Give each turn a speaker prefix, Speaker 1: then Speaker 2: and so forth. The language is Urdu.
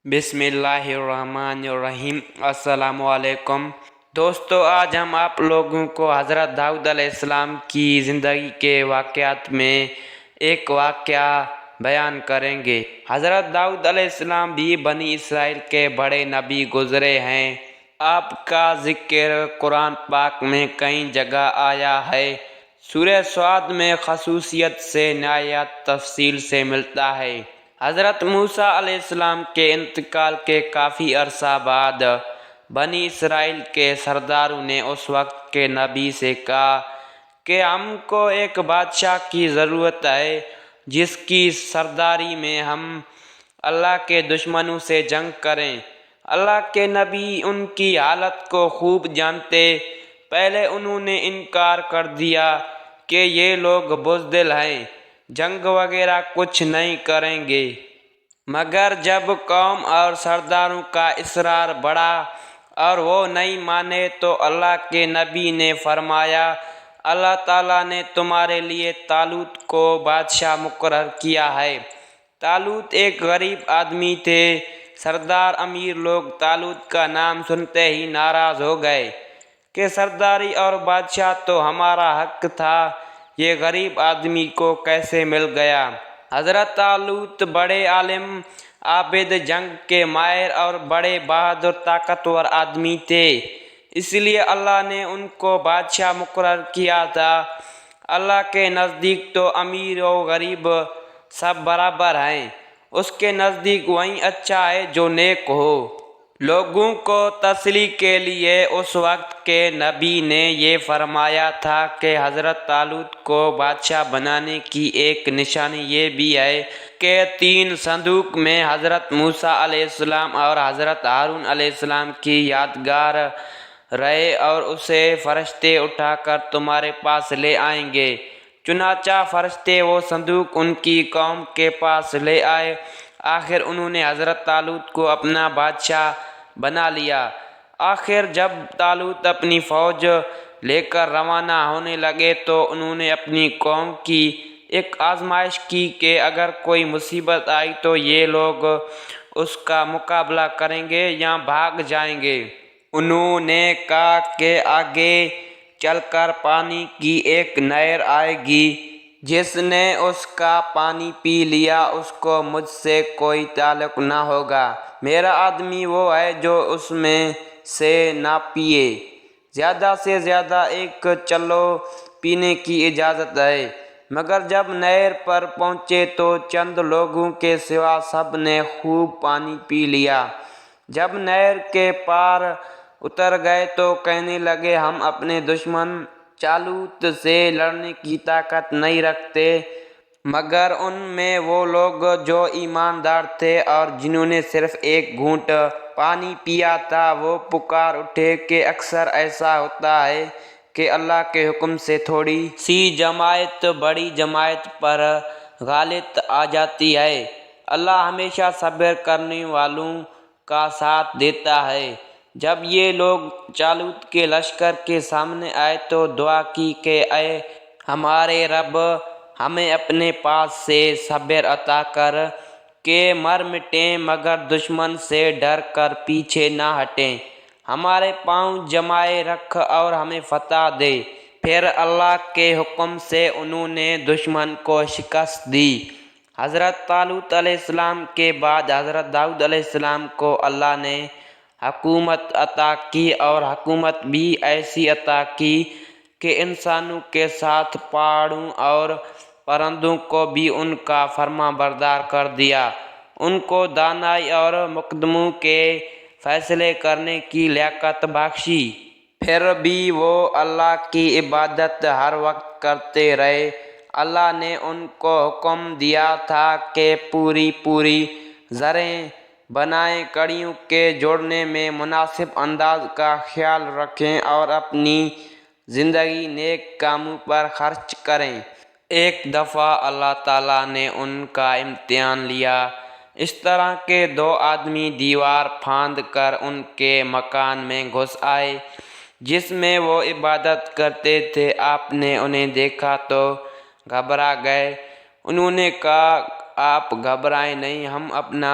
Speaker 1: بسم اللہ الرحمن الرحیم۔ السلام علیکم دوستو، آج ہم آپ لوگوں کو حضرت داؤد علیہ السلام کی زندگی کے واقعات میں ایک واقعہ بیان کریں گے۔ حضرت داؤد علیہ السلام بھی بنی اسرائیل کے بڑے نبی گزرے ہیں۔ آپ کا ذکر قرآن پاک میں کئی جگہ آیا ہے۔ سورہ صاد میں خصوصیت سے نہایت تفصیل سے ملتا ہے۔ حضرت موسیٰ علیہ السلام کے انتقال کے کافی عرصہ بعد بنی اسرائیل کے سرداروں نے اس وقت کے نبی سے کہا کہ ہم کو ایک بادشاہ کی ضرورت ہے جس کی سرداری میں ہم اللہ کے دشمنوں سے جنگ کریں۔ اللہ کے نبی ان کی حالت کو خوب جانتے۔ پہلے انہوں نے انکار کر دیا کہ یہ لوگ بزدل ہیں، جنگ وغیرہ کچھ نہیں کریں گے۔ مگر جب قوم اور سرداروں کا اصرار بڑھا اور وہ نہیں مانے تو اللہ کے نبی نے فرمایا، اللہ تعالیٰ نے تمہارے لیے طالوت کو بادشاہ مقرر کیا ہے۔ طالوت ایک غریب آدمی تھے۔ سردار امیر لوگ طالوت کا نام سنتے ہی ناراض ہو گئے کہ سرداری اور بادشاہ تو ہمارا حق تھا، یہ غریب آدمی کو کیسے مل گیا؟ حضرت طالوت بڑے عالم، عابد، جنگ کے ماہر اور بڑے بہادر طاقتور آدمی تھے، اس لیے اللہ نے ان کو بادشاہ مقرر کیا تھا۔ اللہ کے نزدیک تو امیر و غریب سب برابر ہیں، اس کے نزدیک وہی اچھا ہے جو نیک ہو۔ لوگوں کو تسلی کے لیے اس وقت کے نبی نے یہ فرمایا تھا کہ حضرت طالوت کو بادشاہ بنانے کی ایک نشانی یہ بھی ہے کہ 3 صندوق میں حضرت موسیٰ علیہ السلام اور حضرت ہارون علیہ السلام کی یادگار رہے اور اسے فرشتے اٹھا کر تمہارے پاس لے آئیں گے۔ چنانچہ فرشتے وہ صندوق ان کی قوم کے پاس لے آئے۔ آخر انہوں نے حضرت طالوت کو اپنا بادشاہ بنا لیا۔ آخر جب طالوت اپنی فوج لے کر روانہ ہونے لگے تو انہوں نے اپنی قوم کی ایک آزمائش کی کہ اگر کوئی مصیبت آئی تو یہ لوگ اس کا مقابلہ کریں گے یا بھاگ جائیں گے۔ انہوں نے کہا کہ آگے چل کر پانی کی ایک نہر آئے گی، جس نے اس کا پانی پی لیا اس کو مجھ سے کوئی تعلق نہ ہوگا۔ میرا آدمی وہ ہے جو اس میں سے نہ پیے، زیادہ سے زیادہ ایک چلو پینے کی اجازت ہے۔ مگر جب نہر پر پہنچے تو چند لوگوں کے سوا سب نے خوب پانی پی لیا۔ جب نہر کے پار اتر گئے تو کہنے لگے، ہم اپنے دشمن طالوت سے لڑنے کی طاقت نہیں رکھتے۔ مگر ان میں وہ لوگ جو ایماندار تھے اور جنہوں نے صرف ایک گھونٹ پانی پیا تھا، وہ پکار اٹھے کہ اکثر ایسا ہوتا ہے کہ اللہ کے حکم سے تھوڑی سی جماعت بڑی جماعت پر غالب آ جاتی ہے۔ اللہ ہمیشہ صبر کرنے والوں کا ساتھ دیتا ہے۔ جب یہ لوگ طالوت کے لشکر کے سامنے آئے تو دعا کی کہ اے ہمارے رب، ہمیں اپنے پاس سے صبر عطا کر کہ مر مٹیں مگر دشمن سے ڈر کر پیچھے نہ ہٹیں، ہمارے پاؤں جمائے رکھ اور ہمیں فتح دے۔ پھر اللہ کے حکم سے انہوں نے دشمن کو شکست دی۔ حضرت طالوت علیہ السلام کے بعد حضرت داؤد علیہ السلام کو اللہ نے حکومت عطا کی، اور حکومت بھی ایسی عطا کی کہ انسانوں کے ساتھ پہاڑوں اور پرندوں کو بھی ان کا فرما بردار کر دیا۔ ان کو دانائی اور مقدموں کے فیصلے کرنے کی لیاقت بخشی۔ پھر بھی وہ اللہ کی عبادت ہر وقت کرتے رہے۔ اللہ نے ان کو حکم دیا تھا کہ پوری زرعیں بنائیں، کڑیوں کے جوڑنے میں مناسب انداز کا خیال رکھیں اور اپنی زندگی نیک کاموں پر خرچ کریں۔ ایک دفعہ اللہ تعالیٰ نے ان کا امتحان لیا۔ اس طرح کہ 2 آدمی دیوار پھاند کر ان کے مکان میں گھس آئے جس میں وہ عبادت کرتے تھے۔ آپ نے انہیں دیکھا تو گھبرا گئے۔ انہوں نے کہا، آپ گھبرائیں نہیں، ہم اپنا